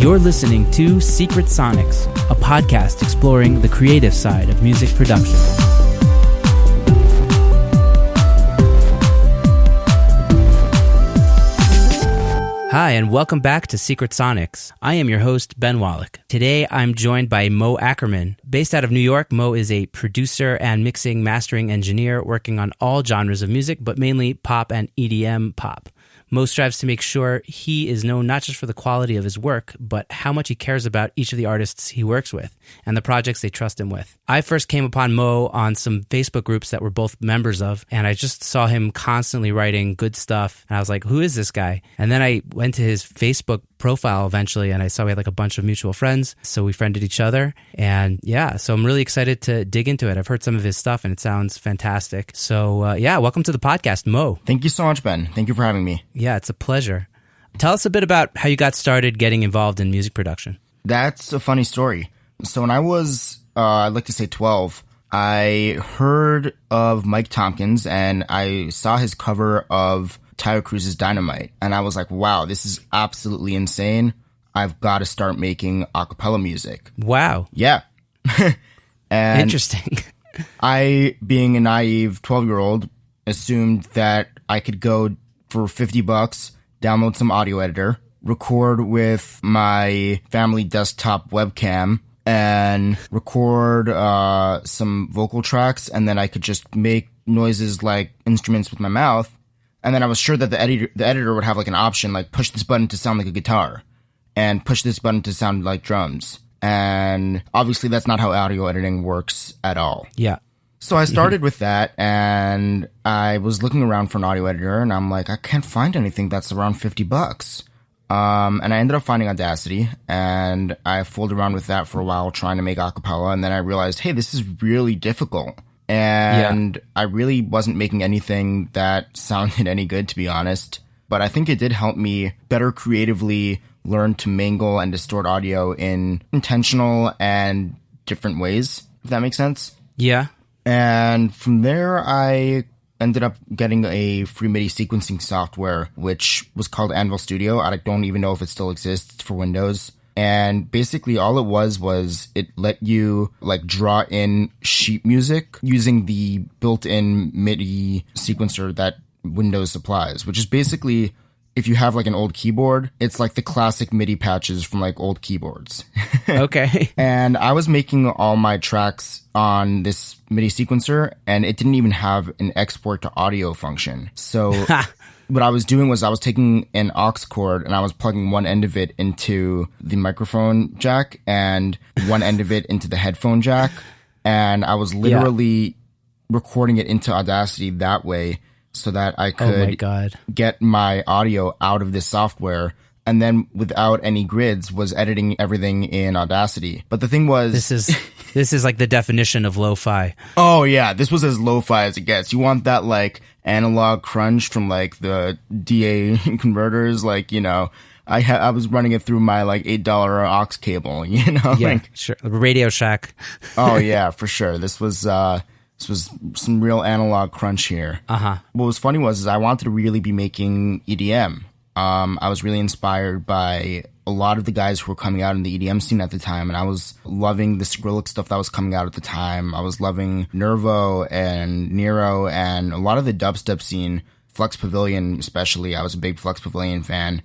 You're listening to Secret Sonics, a podcast exploring the creative side of music production. Hi, and welcome back to Secret Sonics. I am your host, Ben Wallach. Today, I'm joined by Mo Ackerman. Based out of New York, Mo is a producer and mixing mastering engineer working on all genres of music, but mainly pop and EDM pop. Mo strives to make sure he is known not just for the quality of his work, but how much he cares about each of the artists he works with and the projects they trust him with. I first came upon Mo on some Facebook groups that we're both members of, and I just saw him constantly writing good stuff. And I was like, who is this guy? And then I went to his Facebook profile eventually, and I saw we had like a bunch of mutual friends. So we friended each other. And yeah, so I'm really excited to dig into it. I've heard some of his stuff, and it sounds fantastic. So yeah, welcome to the podcast, Mo. Thank you so much, Ben. Thank you for having me. Yeah, it's a pleasure. Tell us a bit about how you got started getting involved in music production. That's a funny story. So when I was, I'd like to say 12, I heard of Mike Tompkins and I saw his cover of Tyler Cruz's Dynamite. And I was like, wow, this is absolutely insane. I've got to start making a cappella music. Wow. Yeah. And interesting. I, being a naive 12-year-old, assumed that I could go for $50, download some audio editor, record with my family desktop webcam, and record some vocal tracks, and then I could just make noises like instruments with my mouth. And then I was sure that the editor would have like an option, like push this button to sound like a guitar, and push this button to sound like drums. And obviously that's not how audio editing works at all. Yeah. So I started with that, and I was looking around for an audio editor, and I'm like, I can't find anything that's around $50. And I ended up finding Audacity, and I fooled around with that for a while trying to make a cappella, and then I realized, hey, this is really difficult. And I really wasn't making anything that sounded any good, to be honest. But I think it did help me better creatively learn to mingle and distort audio in intentional and different ways, if that makes sense. Yeah. And from there, I ended up getting a free MIDI sequencing software, which was called Anvil Studio. I don't even know if it still exists for Windows. And basically all it was it let you like draw in sheet music using the built-in MIDI sequencer that Windows supplies, which is basically, if you have like an old keyboard, it's like the classic MIDI patches from like old keyboards. Okay. And I was making all my tracks on this MIDI sequencer, and it didn't even have an export to audio function. So what I was doing was I was taking an aux cord and I was plugging one end of it into the microphone jack and one end of it into the headphone jack. And I was literally recording it into Audacity that way, so that I could get my audio out of this software, and then without any grids was editing everything in Audacity. But the thing was, this is like the definition of lo-fi. Oh yeah, this was as lo-fi as it gets. You want that like analog crunch from like the DA converters, like, you know, I was running it through my like $8 aux cable, you know? Yeah, like, sure. Radio Shack. Oh yeah, for sure. This was some real analog crunch here. Uh-huh. What was funny was I wanted to really be making EDM. I was really inspired by a lot of the guys who were coming out in the EDM scene at the time, and I was loving the Skrillex stuff that was coming out at the time. I was loving Nervo and Nero and a lot of the dubstep scene, Flux Pavilion especially. I was a big Flux Pavilion fan.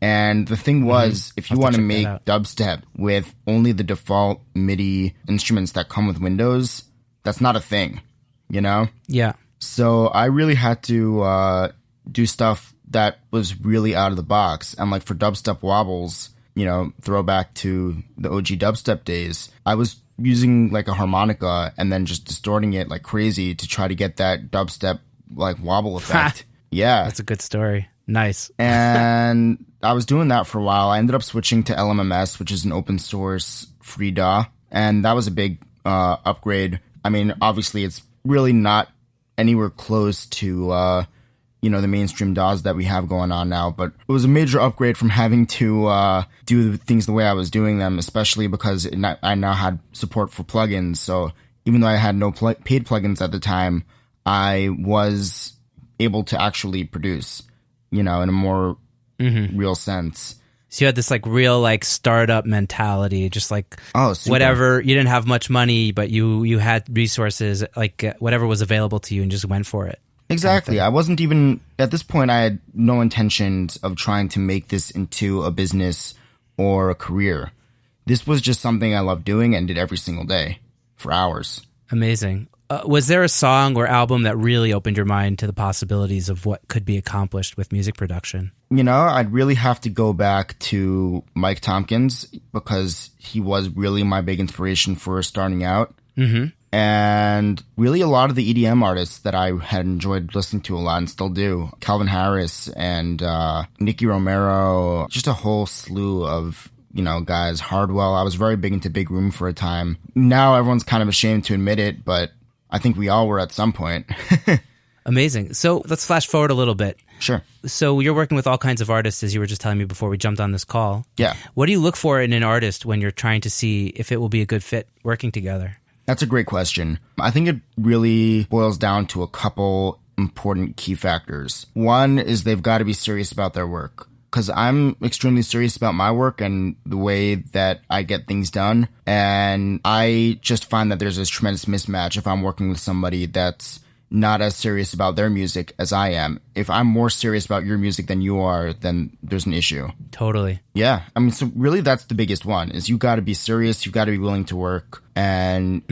And the thing was, if you want to make dubstep with only the default MIDI instruments that come with Windows, that's not a thing, you know? Yeah. So I really had to do stuff that was really out of the box. And like for dubstep wobbles, you know, throwback to the OG dubstep days, I was using like a harmonica and then just distorting it like crazy to try to get that dubstep like wobble effect. Yeah. That's a good story. Nice. And I was doing that for a while. I ended up switching to LMMS, which is an open source free DAW. And that was a big upgrade. I mean, obviously, it's really not anywhere close to, you know, the mainstream DAWs that we have going on now. But it was a major upgrade from having to do things the way I was doing them, especially because I now had support for plugins. So even though I had no paid plugins at the time, I was able to actually produce, you know, in a more real sense. So you had this like real like startup mentality, just like super. whatever. You didn't have much money, but you had resources, like whatever was available to you, and just went for it. Exactly. I wasn't even, at this point, I had no intentions of trying to make this into a business or a career. This was just something I loved doing and did every single day for hours. Amazing. Was there a song or album that really opened your mind to the possibilities of what could be accomplished with music production? You know, I'd really have to go back to Mike Tompkins because he was really my big inspiration for starting out. Mm-hmm. And really a lot of the EDM artists that I had enjoyed listening to a lot and still do. Calvin Harris and Nicky Romero, just a whole slew of, you know, guys. Hardwell. I was very big into Big Room for a time. Now everyone's kind of ashamed to admit it, but I think we all were at some point. Amazing. So let's flash forward a little bit. Sure. So you're working with all kinds of artists, as you were just telling me before we jumped on this call. Yeah. What do you look for in an artist when you're trying to see if it will be a good fit working together? That's a great question. I think it really boils down to a couple important key factors. One is they've got to be serious about their work. Because I'm extremely serious about my work and the way that I get things done. And I just find that there's this tremendous mismatch if I'm working with somebody that's not as serious about their music as I am. If I'm more serious about your music than you are, then there's an issue. Totally. Yeah. I mean, so really that's the biggest one is you got to be serious. You got to be willing to work and,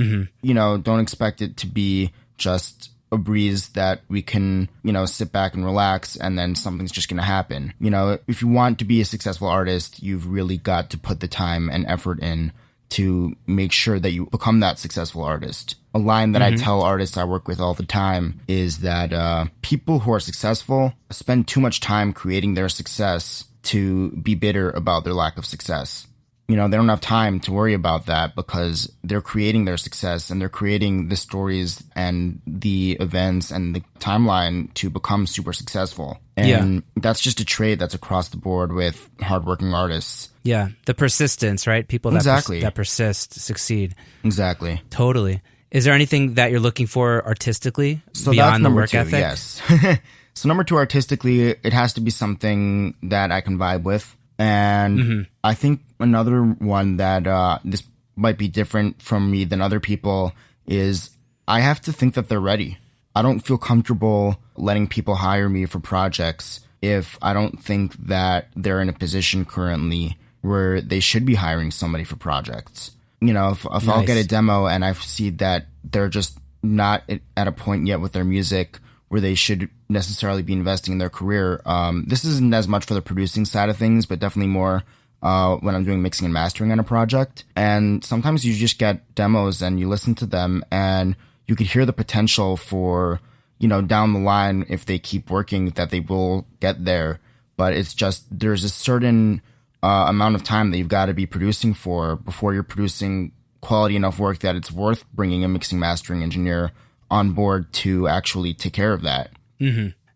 you know, don't expect it to be just a breeze that we can, you know, sit back and relax and then something's just going to happen. You know, if you want to be a successful artist, you've really got to put the time and effort in to make sure that you become that successful artist. A line that I tell artists I work with all the time is that people who are successful spend too much time creating their success to be bitter about their lack of success. You know, they don't have time to worry about that because they're creating their success and they're creating the stories and the events and the timeline to become super successful. And that's just a trait that's across the board with hardworking artists. Yeah, the persistence, right? People that, that persist succeed. Exactly. Totally. Is there anything that you're looking for artistically beyond the work ethic? Yes. So number two, artistically, it has to be something that I can vibe with. And I think another one that this might be different from me than other people is I have to think that they're ready. I don't feel comfortable letting people hire me for projects if I don't think that they're in a position currently where they should be hiring somebody for projects. You know, if I'll get a demo and I see that they're just not at a point yet with their music where they should necessarily be investing in their career. This isn't as much for the producing side of things, but definitely more when I'm doing mixing and mastering on a project. And sometimes you just get demos and you listen to them and you could hear the potential for, you know, down the line, if they keep working, that they will get there. But it's just, there's a certain amount of time that you've got to be producing for before you're producing quality enough work that it's worth bringing a mixing mastering engineer on board to actually take care of that.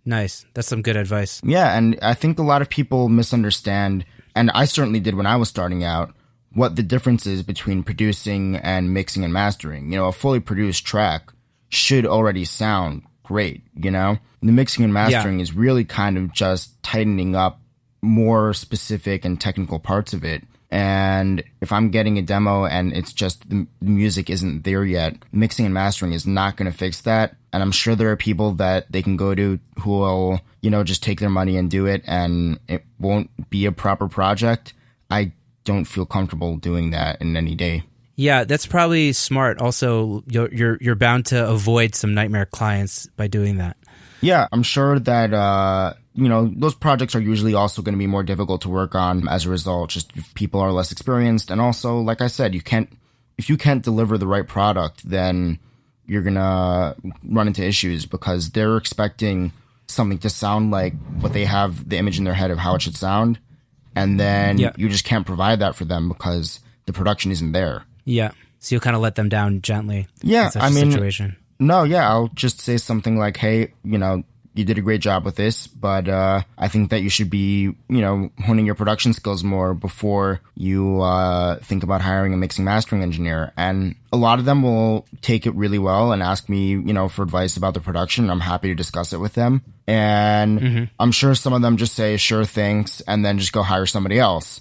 Nice. That's some good advice. Yeah, and I think a lot of people misunderstand, and I certainly did when I was starting out, what the difference is between producing and mixing and mastering. You know, a fully produced track should already sound great, you know? The mixing and mastering is really kind of just tightening up more specific and technical parts of it. And if I'm getting a demo and it's just the music isn't there yet, mixing and mastering is not going to fix that. And I'm sure there are people that they can go to who will, you know, just take their money and do it, and it won't be a proper project. I don't feel comfortable doing that in any day. Yeah, that's probably smart. Also, you're bound to avoid some nightmare clients by doing that. Yeah, I'm sure that, you know, those projects are usually also going to be more difficult to work on as a result, just if people are less experienced. And also, like I said, if you can't deliver the right product, then you're going to run into issues because they're expecting something to sound like what they have the image in their head of how it should sound. And then you just can't provide that for them because the production isn't there. Yeah. So you'll kind of let them down gently. Yeah. In such a situation. No, yeah, I'll just say something like, hey, you know, you did a great job with this, but I think that you should be, honing your production skills more before you think about hiring a mixing mastering engineer. And a lot of them will take it really well and ask me, for advice about the production. I'm happy to discuss it with them. And I'm sure some of them just say, sure, thanks, and then just go hire somebody else.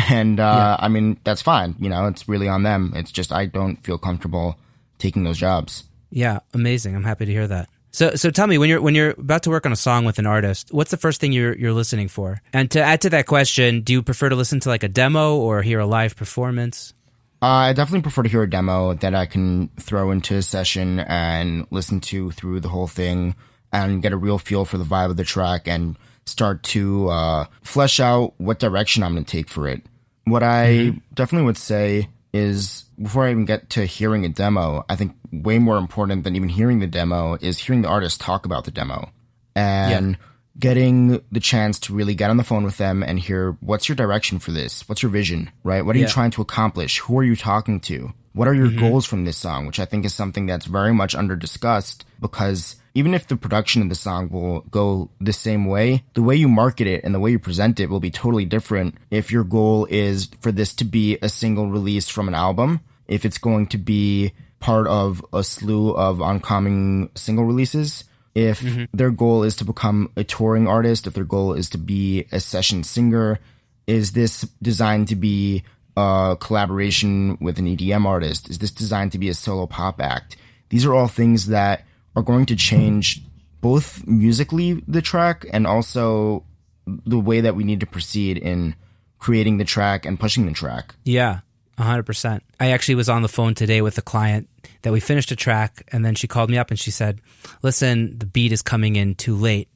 And I mean, that's fine. It's really on them. It's just I don't feel comfortable taking those jobs. Yeah, amazing. I'm happy to hear that. So tell me, when you're about to work on a song with an artist, what's the first thing you're listening for? And to add to that question, do you prefer to listen to like a demo or hear a live performance? I definitely prefer to hear a demo that I can throw into a session and listen to through the whole thing and get a real feel for the vibe of the track and start to flesh out what direction I'm going to take for it. What I definitely would say is, before I even get to hearing a demo, I think way more important than even hearing the demo is hearing the artist talk about the demo and getting the chance to really get on the phone with them and hear, what's your direction for this? What's your vision, right? What are you trying to accomplish? Who are you talking to? What are your goals from this song? Which I think is something that's very much under discussed, because even if the production of the song will go the same way, the way you market it and the way you present it will be totally different if your goal is for this to be a single release from an album, if it's going to be part of a slew of oncoming single releases, if their goal is to become a touring artist, if their goal is to be a session singer, is this designed to be a collaboration with an EDM artist? Is this designed to be a solo pop act? These are all things that are going to change both musically the track and also the way that we need to proceed in creating the track and pushing the track. Yeah, 100%. I actually was on the phone today with a client that we finished a track, and then she called me up and she said, listen, the beat is coming in too late.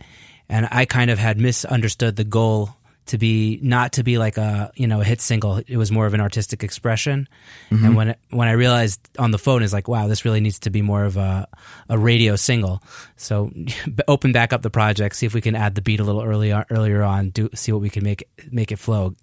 And I kind of had misunderstood the goal to be not to be like a hit single. It was more of an artistic expression. And when I realized on the phone, is like, wow, this really needs to be more of a radio single. So open back up the project, see if we can add the beat a little earlier on, see what we can make it flow.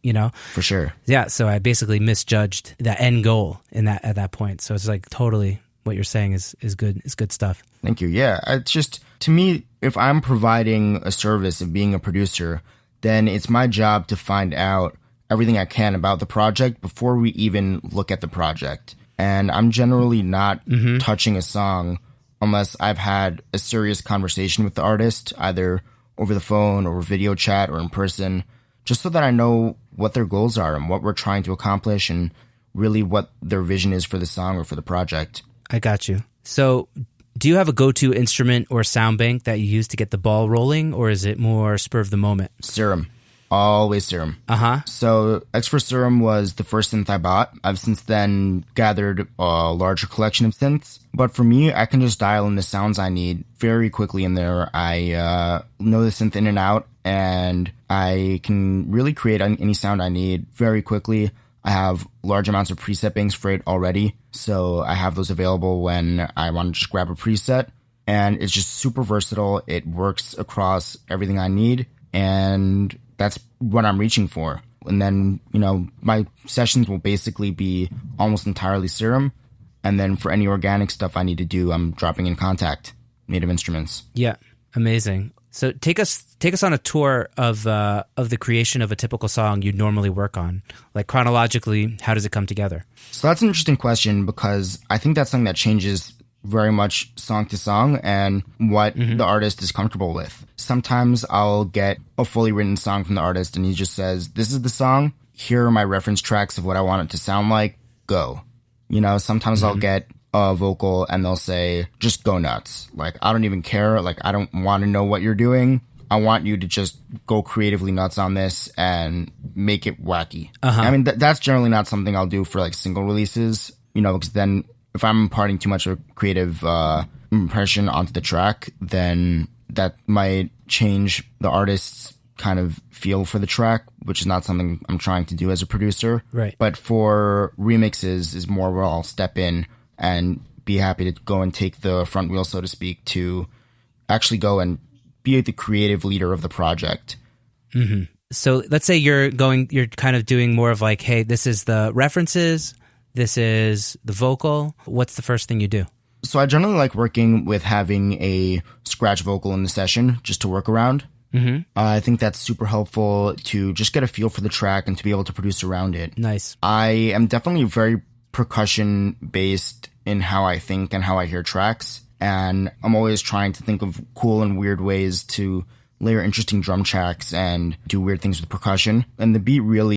For sure. Yeah. So I basically misjudged the end goal at that point. So it's like totally what you're saying is good. It's good stuff. Thank you. Yeah. It's just, to me, if I'm providing a service of being a producer, then it's my job to find out everything I can about the project before we even look at the project. And I'm generally not touching a song unless I've had a serious conversation with the artist, either over the phone or video chat or in person, just so that I know what their goals are and what we're trying to accomplish and really what their vision is for the song or for the project. I got you. So do you have a go-to instrument or sound bank that you use to get the ball rolling, or is it more spur of the moment? Serum. Always Serum. So X for Serum was the first synth I bought. I've since then gathered a larger collection of synths. But for me, I can just dial in the sounds I need very quickly in there. I know the synth in and out, and I can really create any sound I need very quickly. I have large amounts of preset banks for it already, so I have those available when I want to just grab a preset. And it's just super versatile. It works across everything I need, and that's what I'm reaching for. And then, my sessions will basically be almost entirely Serum. And then for any organic stuff I need to do, I'm dropping in Contact, Native Instruments. Yeah, amazing. So take us on a tour of the creation of a typical song you'd normally work on. Like chronologically, how does it come together? So that's an interesting question, because I think that's something that changes very much song to song and what the artist is comfortable with. Sometimes I'll get a fully written song from the artist and he just says, this is the song, here are my reference tracks of what I want it to sound like, go. Sometimes I'll get a vocal and they'll say, just go nuts. Like, I don't even care. Like, I don't want to know what you're doing. I want you to just go creatively nuts on this and make it wacky. I mean, that's generally not something I'll do for like single releases, because then if I'm imparting too much of a creative impression onto the track, then that might change the artist's kind of feel for the track, which is not something I'm trying to do as a producer. Right. But for remixes is more where I'll step in and be happy to go and take the front wheel, so to speak, to actually go and be the creative leader of the project. So let's say you're kind of doing more of like, hey, this is the references, this is the vocal. What's the first thing you do? So I generally like working with having a scratch vocal in the session just to work around. I think that's super helpful to just get a feel for the track and to be able to produce around it. Nice. I am definitely very percussion based in how I think and how I hear tracks. And I'm always trying to think of cool and weird ways to layer interesting drum tracks and do weird things with percussion. And the beat really